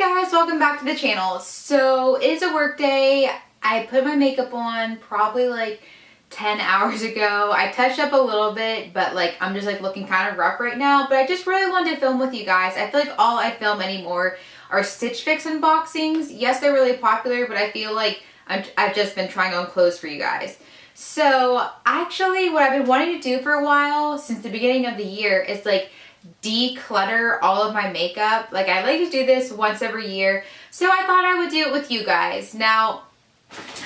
guys, welcome back to the channel. So it's a work day. I put my makeup on probably like 10 hours ago. I touched up a little bit, but like I'm just like looking kind of rough right now, but I just really wanted to film with you guys. I feel like all I film anymore are Stitch Fix unboxings. Yes, they're really popular, but I feel like I've just been trying on clothes for you guys. So actually what I've been wanting to do for a while since the beginning of the year is like declutter all of my makeup. Like I like to do this once every year, so I thought I would do it with you guys. Now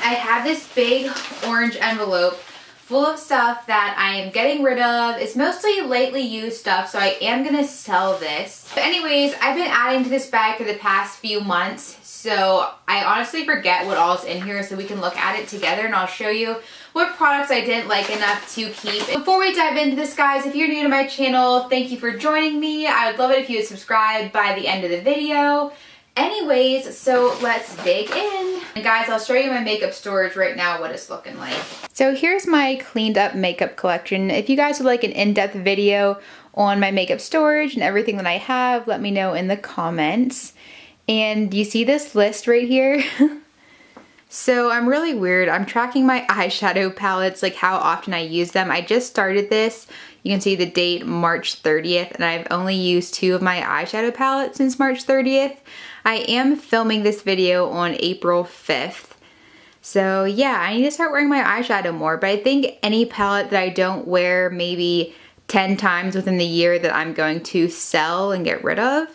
I have this big orange envelope full of stuff that I am getting rid of. It's mostly lightly used stuff, so I am gonna sell this. But anyways, I've been adding to this bag for the past few months, so I honestly forget what all is in here, so we can look at it together and I'll show you what products I didn't like enough to keep. Before we dive into this, guys, if you're new to my channel, thank you for joining me. I would love it if you would subscribe by the end of the video. Anyways, so let's dig in. And guys, I'll show you my makeup storage right now, what it's looking like. So here's my cleaned up makeup collection. If you guys would like an in-depth video on my makeup storage and everything that I have, let me know in the comments. And you see this list right here? So I'm really weird. I'm tracking my eyeshadow palettes, like how often I use them. I just started this. You can see the date March 30th, and I've only used 2 of my eyeshadow palettes since March 30th. I am filming this video on April 5th. So yeah, I need to start wearing my eyeshadow more, but I think any palette that I don't wear maybe 10 times within the year that I'm going to sell and get rid of.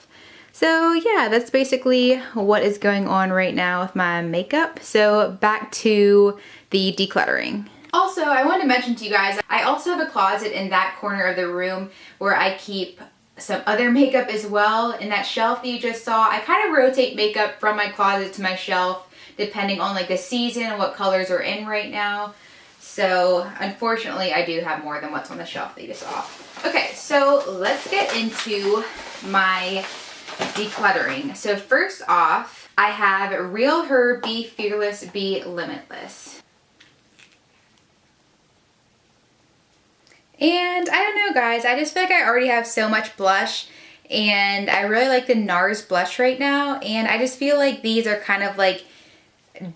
So yeah, that's basically what is going on right now with my makeup. So back to the decluttering. Also, I wanted to mention to you guys, I also have a closet in that corner of the room where I keep some other makeup as well. In that shelf that you just saw, I kind of rotate makeup from my closet to my shelf depending on like the season and what colors are in right now. So unfortunately, I do have more than what's on the shelf that you just saw. Okay, so let's get into my decluttering. So first off, I have Real Her Be Fearless, Be Limitless. And I don't know, guys, I just feel like I already have so much blush, and I really like the NARS blush right now, and I just feel like these are kind of like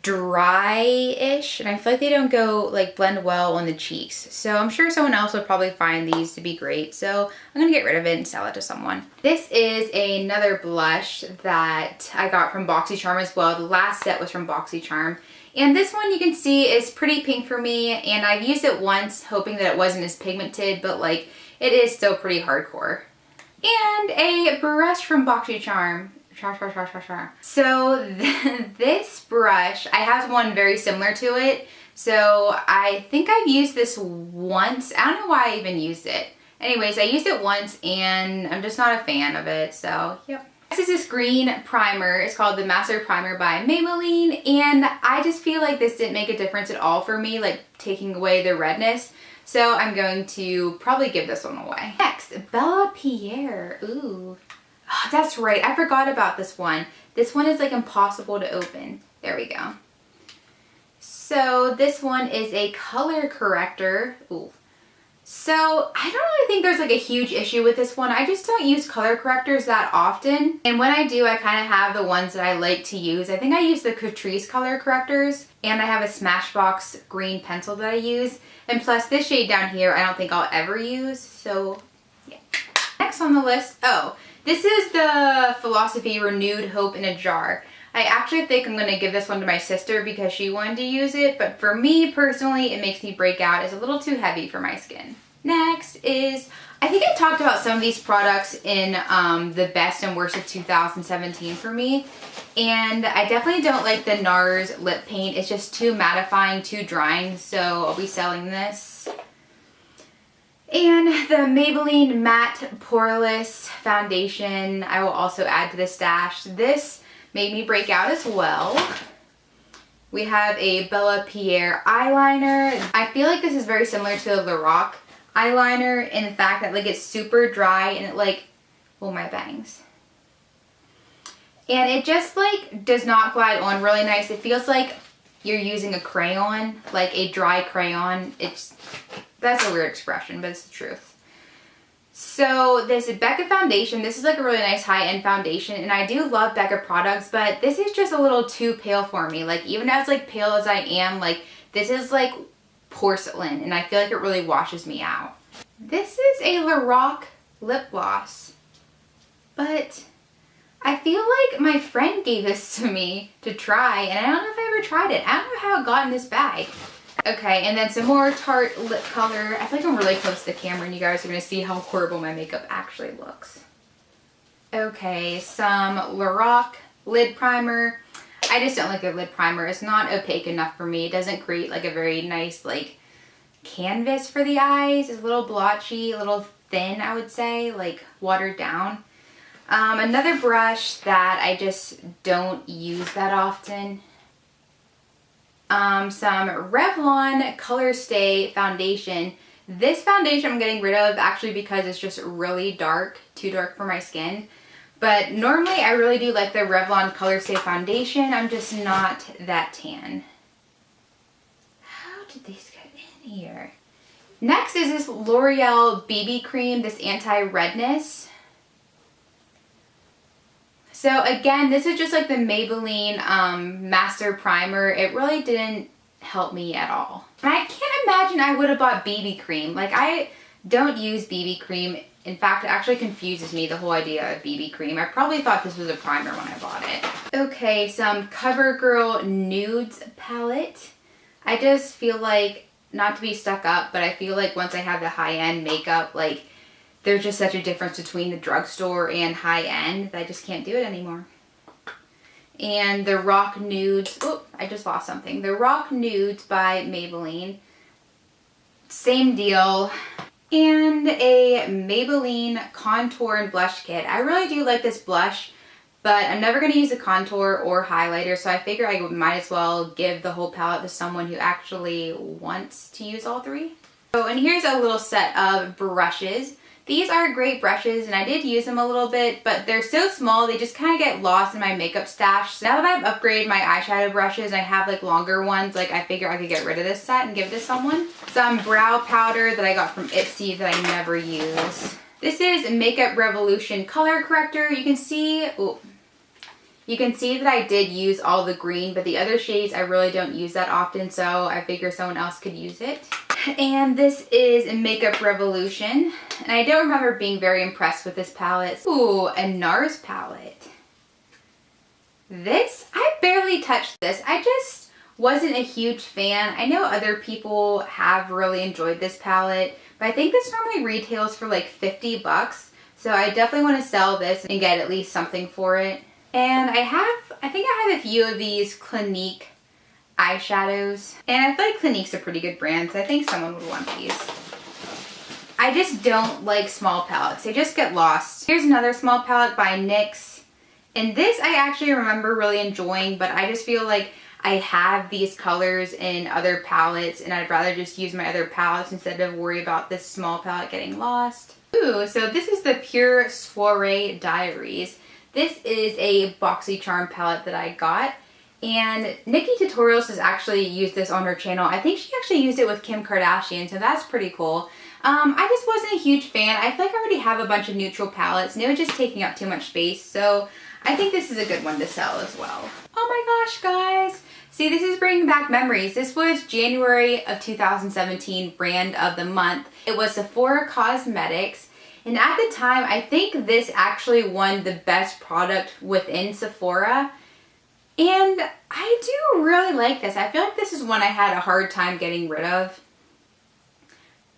dry-ish, and I feel like they don't go like blend well on the cheeks. So I'm sure someone else would probably find these to be great, so I'm gonna get rid of it and sell it to someone. This is another blush that I got from BoxyCharm as well. The last set was from BoxyCharm, and this one you can see is pretty pink for me, and I've used it once hoping that it wasn't as pigmented, but like it is still pretty hardcore. And a brush from BoxyCharm. So this brush, I have one very similar to it. So I think I've used this once. I don't know why I even used it. Anyways, I used it once and I'm just not a fan of it. So, yep. This is this green primer. It's called the Master Primer by Maybelline. And I just feel like this didn't make a difference at all for me, like taking away the redness. So I'm going to probably give this one away. Next, Bella Pierre. Ooh. Oh, that's right, I forgot about this one. This one is like impossible to open. There we go. So this one is a color corrector. Ooh. So I don't really think there's like a huge issue with this one. I just don't use color correctors that often. And when I do, I kind of have the ones that I like to use. I think I use the Catrice color correctors, and I have a Smashbox green pencil that I use. And plus this shade down here, I don't think I'll ever use. So yeah. Next on the list, this is the Philosophy Renewed Hope in a Jar. I actually think I'm going to give this one to my sister because she wanted to use it, but for me personally, it makes me break out. It's a little too heavy for my skin. Next is, I think I talked about some of these products in the best and worst of 2017 for me, and I definitely don't like the NARS lip paint. It's just too mattifying, too drying, so I'll be selling this. And the Maybelline Matte Poreless Foundation, I will also add to the stash. This made me break out as well. We have a Bella Pierre eyeliner. I feel like this is very similar to the Lorac eyeliner in the fact that like it's super dry and it like, oh my bangs. And it just like does not glide on really nice. It feels like you're using a crayon, like a dry crayon. That's a weird expression, but it's the truth. So this Becca foundation, this is like a really nice high-end foundation, and I do love Becca products, but this is just a little too pale for me. Like, even as like pale as I am, like this is like porcelain, and I feel like it really washes me out. This is a Lorac lip gloss, but I feel like my friend gave this to me to try, and I don't know if I ever tried it. I don't know how it got in this bag. Okay, and then some more Tarte lip color. I feel like I'm really close to the camera and you guys are going to see how horrible my makeup actually looks. Okay, some Lorac lid primer. I just don't like the lid primer. It's not opaque enough for me. It doesn't create like a very nice like canvas for the eyes. It's a little blotchy, a little thin, I would say, like watered down. Another brush that I just don't use that often. Some Revlon Color Stay foundation. This foundation I'm getting rid of actually because it's just really dark, too dark for my skin. But normally I really do like the Revlon Color Stay foundation. I'm just not that tan. How did these get in here? Next is this L'Oreal BB cream, this anti-redness. So again, this is just like the Maybelline Master Primer. It really didn't help me at all. And I can't imagine I would have bought BB cream. Like, I don't use BB cream. In fact, it actually confuses me, the whole idea of BB cream. I probably thought this was a primer when I bought it. Okay, some CoverGirl Nudes palette. I just feel like, not to be stuck up, but I feel like once I have the high-end makeup, like, there's just such a difference between the drugstore and high-end that I just can't do it anymore. And the Rock Nudes, oh, I just lost something. The Rock Nudes by Maybelline. Same deal. And a Maybelline Contour and Blush Kit. I really do like this blush, but I'm never going to use a contour or highlighter, so I figure I might as well give the whole palette to someone who actually wants to use all three. Oh, and here's a little set of brushes. These are great brushes, and I did use them a little bit, but they're so small, they just kind of get lost in my makeup stash. So now that I've upgraded my eyeshadow brushes and I have like longer ones, like I figure I could get rid of this set and give it to someone. Some brow powder that I got from Ipsy that I never use. This is Makeup Revolution Color Corrector. You can see, oh, you can see that I did use all the green, but the other shades I really don't use that often, so I figure someone else could use it. And this is Makeup Revolution, and I don't remember being very impressed with this palette. Ooh, a NARS palette. This, I barely touched this. I just wasn't a huge fan. I know other people have really enjoyed this palette, but I think this normally retails for like 50 bucks. So I definitely want to sell this and get at least something for it. And I think I have a few of these Clinique eyeshadows. And I feel like Clinique's a pretty good brand, so I think someone would want these. I just don't like small palettes. They just get lost. Here's another small palette by NYX. And this I actually remember really enjoying, but I just feel like I have these colors in other palettes, and I'd rather just use my other palettes instead of worry about this small palette getting lost. Ooh, so this is the Pure Soiree Diaries. This is a BoxyCharm palette that I got, and Nikki Tutorials has actually used this on her channel. I think she actually used it with Kim Kardashian, so that's pretty cool. I just wasn't a huge fan. I feel like I already have a bunch of neutral palettes, and it was just taking up too much space, so I think this is a good one to sell as well. Oh my gosh, guys. See, this is bringing back memories. This was January of 2017 brand of the month. It was Sephora Cosmetics. And at the time, I think this actually won the best product within Sephora. And I do really like this. I feel like this is one I had a hard time getting rid of.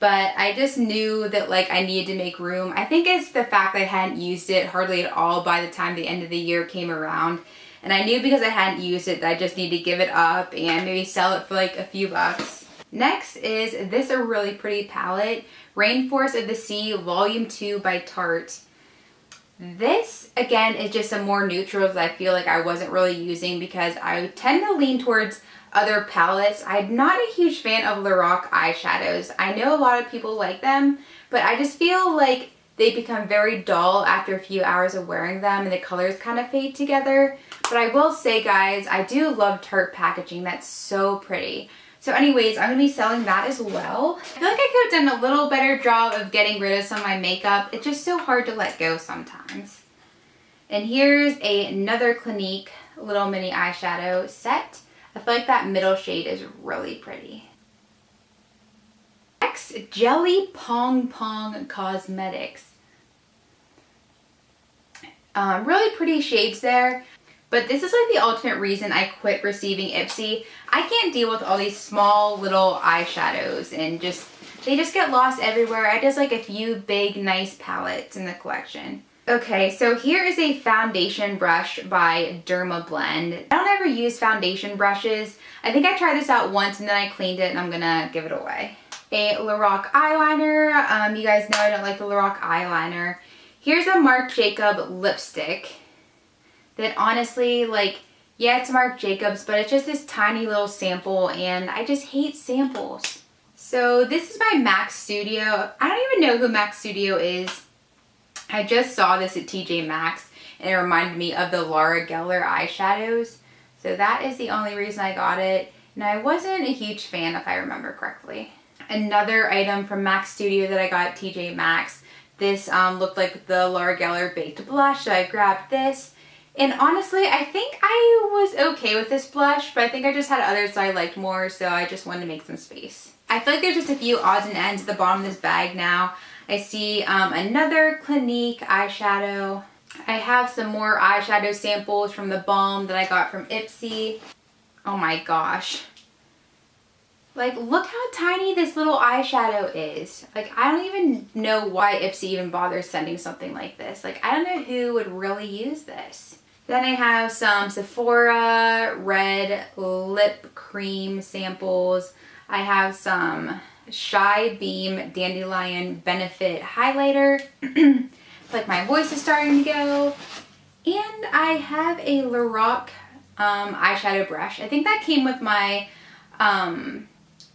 But I just knew that like I needed to make room. I think it's the fact that I hadn't used it hardly at all by the time the end of the year came around. And I knew because I hadn't used it that I just need to give it up and maybe sell it for like a few bucks. Next is this a really pretty palette, Rainforest of the Sea Volume 2 by Tarte. This, again, is just some more neutrals that I feel like I wasn't really using because I tend to lean towards other palettes. I'm not a huge fan of Lorac eyeshadows. I know a lot of people like them, but I just feel like they become very dull after a few hours of wearing them and the colors kind of fade together. But I will say, guys, I do love Tarte packaging. That's so pretty. So anyways, I'm gonna be selling that as well. I feel like I could have done a little better job of getting rid of some of my makeup. It's just so hard to let go sometimes. And here's another Clinique little mini eyeshadow set. I feel like that middle shade is really pretty. Next, Jelly Pong Pong Cosmetics. Really pretty shades there. But this is like the ultimate reason I quit receiving Ipsy. I can't deal with all these small little eyeshadows and they just get lost everywhere. I just like a few big nice palettes in the collection. Okay, so here is a foundation brush by Dermablend. I don't ever use foundation brushes. I think I tried this out once and then I cleaned it and I'm gonna give it away. A Lorac eyeliner. You guys know I don't like the Lorac eyeliner. Here's a Marc Jacob lipstick. That honestly, like, yeah, it's Marc Jacobs, but it's just this tiny little sample, and I just hate samples. So this is by MAC Studio. I don't even know who MAC Studio is. I just saw this at TJ Maxx, and it reminded me of the Laura Geller eyeshadows. So that is the only reason I got it, and I wasn't a huge fan if I remember correctly. Another item from MAC Studio that I got at TJ Maxx. This looked like the Laura Geller Baked Blush, so I grabbed this. And honestly, I think I was okay with this blush, but I think I just had others that I liked more, so I just wanted to make some space. I feel like there's just a few odds and ends at the bottom of this bag now. I see another Clinique eyeshadow. I have some more eyeshadow samples from the Balm that I got from Ipsy. Oh my gosh. Like, look how tiny this little eyeshadow is. Like, I don't even know why Ipsy even bothers sending something like this. Like, I don't know who would really use this. Then I have some Sephora red lip cream samples. I have some Shy Beam Dandelion Benefit highlighter. Like, my voice is starting to go. And I have a Lorac eyeshadow brush. I think that came with my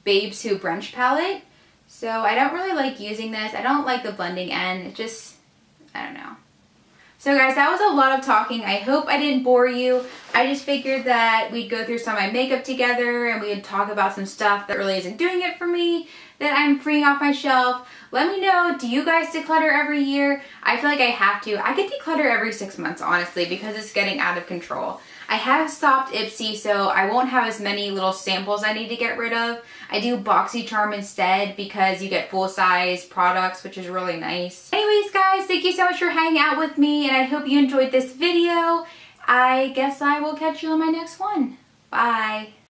Babes Who Brunch palette. So I don't really like using this. I don't like the blending end. It just, I don't know. So guys, that was a lot of talking. I hope I didn't bore you. I just figured that we'd go through some of my makeup together and we would talk about some stuff that really isn't doing it for me, that I'm freeing off my shelf. Let me know, do you guys declutter every year? I feel like I have to. I could declutter every 6 months, honestly, because it's getting out of control. I have stopped Ipsy, so I won't have as many little samples I need to get rid of. I do BoxyCharm instead because you get full-size products, which is really nice. Anyways, guys, thank you so much for hanging out with me, and I hope you enjoyed this video. I guess I will catch you on my next one. Bye.